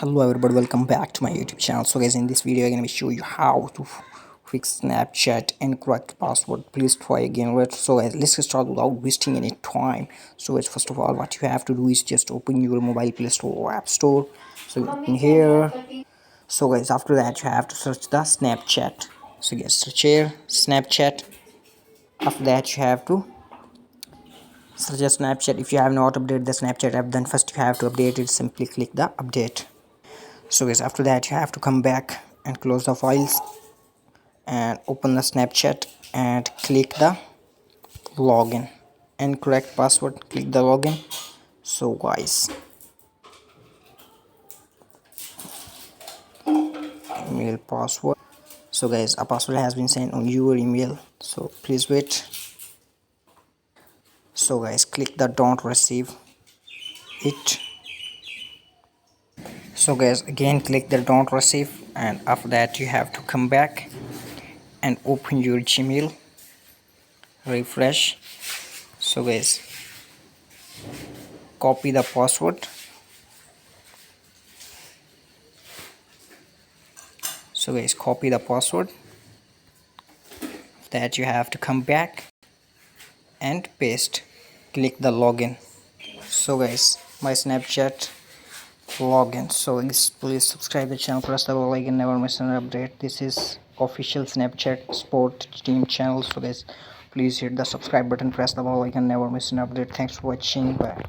Hello everybody, welcome back to my YouTube channel. So guys, in this video I'm going to show you how to fix Snapchat incorrect password. Please try again. So guys, let's get started without wasting any time. So guys, first of all, what you have to do is just open your mobile Play Store or App Store. So you open here. So guys, after that you have to search the Snapchat. So guys, search here Snapchat. After that you have to search a Snapchat. If you have not updated the Snapchat app, then first you have to update it. Simply click the update. So guys, after that you have to come back and close the files and open the Snapchat and click the login. Incorrect password, click the login. So guys, email password. So guys, a password has been sent on your email, so please wait. So guys, click the don't receive it. So guys, again click the don't receive, and after that you have to come back and open your Gmail, refresh. So guys, copy the password. So guys, copy the password. That you have to come back and paste. Click the login. So guys, my Snapchat login. So guys, please subscribe the channel, press the bell icon, never miss an update. This is official Snapchat sport team channel. So guys, please hit the subscribe button, press the bell icon, never miss an update. Thanks for watching. Bye.